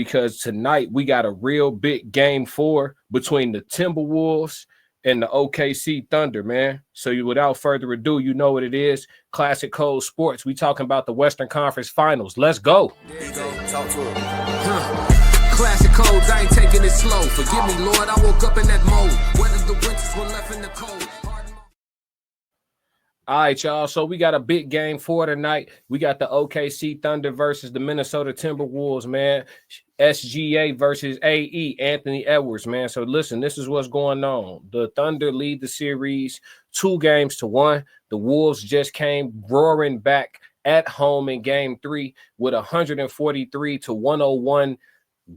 because tonight we got a real big game 4 between the Timberwolves and the OKC Thunder, man. So without further ado, you know what it is. Classic Code Sports. We talking about the Western Conference Finals. Let's go. There you go. Talk to him. Classic codes, I ain't taking it slow. Forgive me, Lord, I woke up in that mode. Whether the winters were left in the cold. All right, y'all. So we got a big game 4 tonight. We got the OKC Thunder versus the Minnesota Timberwolves, man. SGA versus AE, Anthony Edwards, man. So listen, this is what's going on. The Thunder lead the series 2-1. The Wolves just came roaring back at home in game 3 with 143-101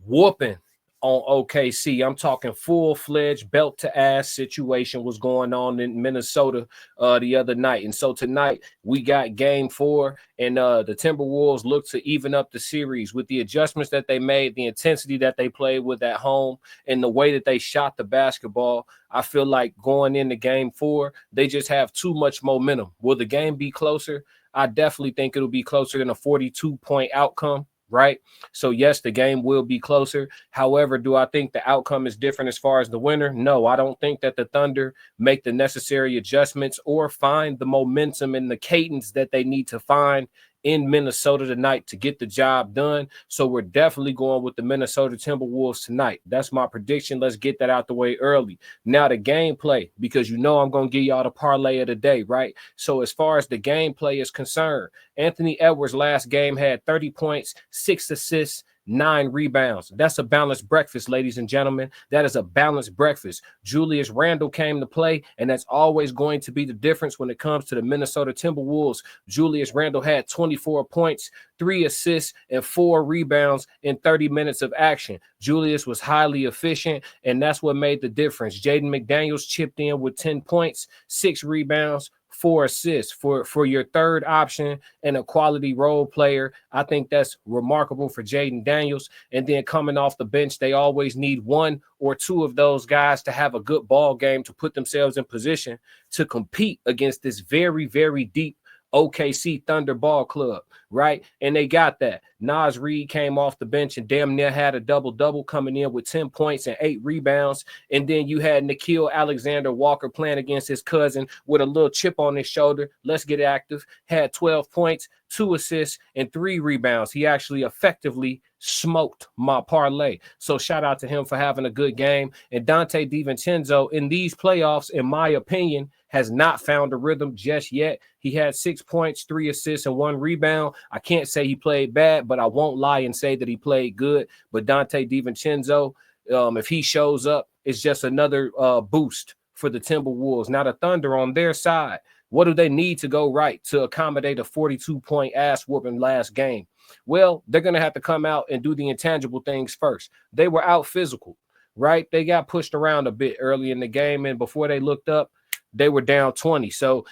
whooping on OKC. I'm talking full-fledged belt-to-ass situation was going on in Minnesota the other night. And so tonight we got game 4, and the Timberwolves look to even up the series with the adjustments that they made, the intensity that they played with at home, and the way that they shot the basketball. I feel like going into game 4, they just have too much momentum. Will the game be closer? I definitely think it'll be closer than a 42-point outcome. Right. So, yes, the game will be closer. However, do I think the outcome is different as far as the winner? No, I don't think that the Thunder make the necessary adjustments or find the momentum and the cadence that they need to find in Minnesota tonight to get the job done. So we're definitely going with the Minnesota Timberwolves tonight. That's my prediction. Let's get that out the way early. Now the gameplay, because you know I'm going to give y'all the parlay of the day, right? So as far as the gameplay is concerned, Anthony Edwards last game had 30 points, 6 assists, 9 rebounds. That's a balanced breakfast, ladies and gentlemen. That is a balanced breakfast. Julius Randle came to play, and that's always going to be the difference when it comes to the Minnesota Timberwolves. Julius Randle had 24 points, 3 assists, and 4 rebounds in 30 minutes of action. Julius was highly efficient, and that's what made the difference. Jaden McDaniels chipped in with 10 points, 6 rebounds, 4 assists for your third option and a quality role player. I think that's remarkable for Jaden Daniels. And then coming off the bench, they always need 1 or 2 of those guys to have a good ball game to put themselves in position to compete against this very, very deep OKC Thunder ball club, right? And they got that. Naz Reid came off the bench and damn near had a double-double, coming in with 10 points and 8 rebounds. And then you had Nickeil Alexander-Walker playing against his cousin with a little chip on his shoulder. Let's get active. Had 12 points, 2 assists, and 3 rebounds. He actually effectively smoked my parlay. So shout out to him for having a good game. And Dante DiVincenzo in these playoffs, in my opinion, has not found a rhythm just yet. He had 6 points, 3 assists, and 1 rebound. I can't say he played bad, but I won't lie and say that he played good. But Dante DiVincenzo, if he shows up, it's just another boost for the Timberwolves. Now the Thunder on their side, what do they need to go right to accommodate a 42-point ass whooping last game? Well, they're going to have to come out and do the intangible things first. They were out physical, right? They got pushed around a bit early in the game, and before they looked up, they were down 20. So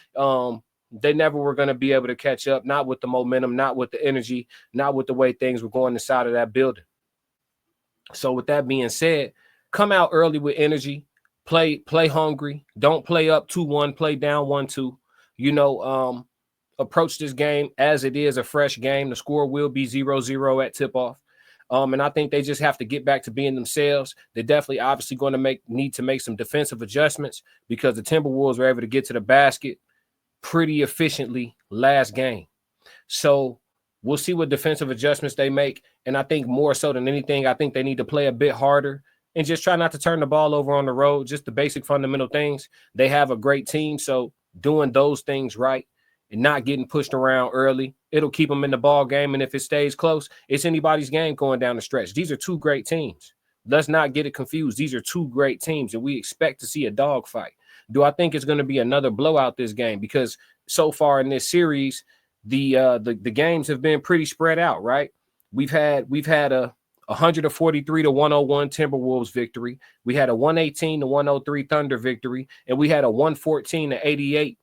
they never were going to be able to catch up, not with the momentum, not with the energy, not with the way things were going inside of that building. So with that being said, come out early with energy, play hungry, don't play up 2-1, play down 1-2. You know, approach this game as it is a fresh game. The score will be 0-0 at tip-off. And I think they just have to get back to being themselves. They're definitely obviously going to need to make some defensive adjustments because the Timberwolves were able to get to the basket pretty efficiently last game. So we'll see what defensive adjustments they make. And I think more so than anything, I think they need to play a bit harder and just try not to turn the ball over on the road, just the basic fundamental things. They have a great team, so doing those things right and not getting pushed around early, it'll keep them in the ball game. And if it stays close, it's anybody's game going down the stretch. These are 2 great teams. Let's not get it confused. These are 2 great teams, and we expect to see a dogfight. Do I think it's going to be another blowout this game? Because so far in this series, the games have been pretty spread out, right? We've had a 143-101 Timberwolves victory. We had a 118-103 Thunder victory, and we had a 114-88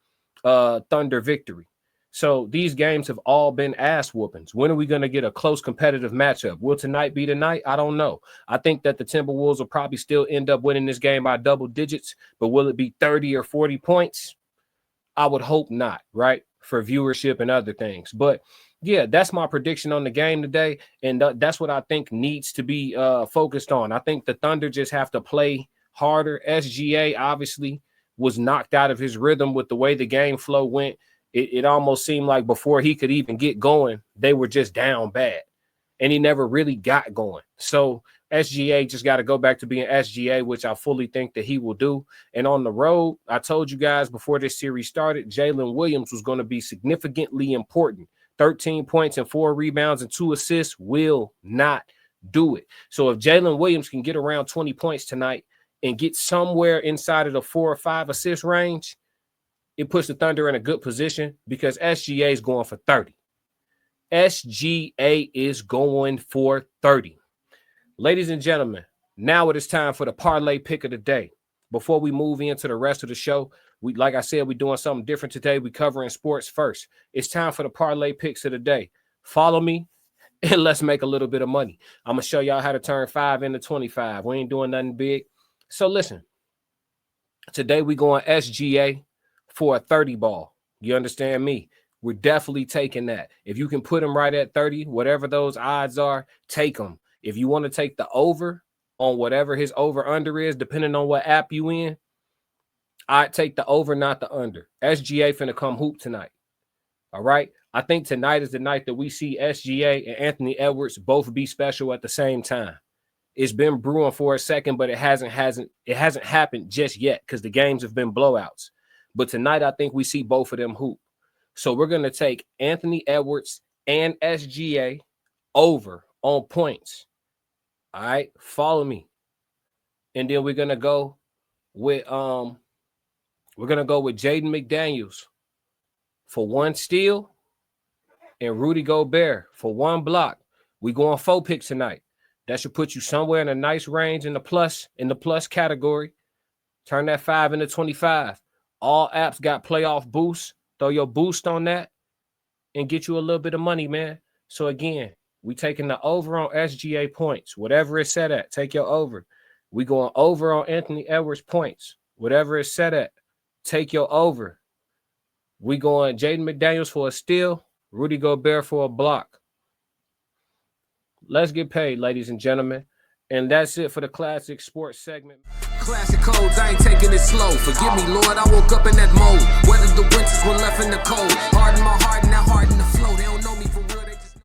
Thunder victory. So these games have all been ass whoopings. When are we going to get a close competitive matchup? Will tonight be the night? I don't know. I think that the Timberwolves will probably still end up winning this game by double digits, but will it be 30 or 40 points? I would hope not, right? For viewership and other things. But Yeah, that's my prediction on the game today, and that's what I think needs to be focused on. I think the Thunder just have to play harder. SGA obviously was knocked out of his rhythm with the way the game flow went. It almost seemed like before he could even get going, they were just down bad, and he never really got going. So SGA just got to go back to being SGA, which I fully think that he will do. And on the road, I told you guys before this series started, Jalen Williams was going to be significantly important. 13 points and 4 rebounds and 2 assists will not do it. So if Jalen Williams can get around 20 points tonight and get somewhere inside of the 4 or 5 assist range, it puts the Thunder in a good position because SGA is going for 30. SGA is going for 30. Ladies and gentlemen, now it is time for the parlay pick of the day. Before we move into the rest of the show, like I said, we're doing something different today. We're covering sports first. It's time for the parlay picks of the day. Follow me and let's make a little bit of money. I'm going to show y'all how to turn 5 into 25. We ain't doing nothing big. So listen, today we going SGA for a 30 ball. You understand me? We're definitely taking that. If you can put them right at 30, whatever those odds are, take them. If you want to take the over on whatever his over under is, depending on what app you in, I'd take the over, not the under. SGA finna come hoop tonight. All right. I think tonight is the night that we see SGA and Anthony Edwards both be special at the same time. It's been brewing for a second, but it hasn't happened just yet because the games have been blowouts. But tonight, I think we see both of them hoop. So we're going to take Anthony Edwards and SGA over on points. All right, follow me. And then we're going to go with Jaden McDaniels for 1 steal and Rudy Gobert for 1 block. We going 4 picks tonight. That should put you somewhere in a nice range in the plus category. Turn that 5 into 25. All apps got playoff boosts. Throw your boost on that and get you a little bit of money, man. So again, we taking the over on SGA points. Whatever it's set at, take your over. We going over on Anthony Edwards points. Whatever it's set at, take your over. We going Jaden McDaniels for a steal, Rudy Gobert for a block. Let's get paid, ladies and gentlemen. And that's it for the classic sports segment. Classic codes, I ain't taking it slow. Forgive me, Lord, I woke up in that mode. Weathered the winters when left in the cold. Harden my heart and that heart in the flow. They don't know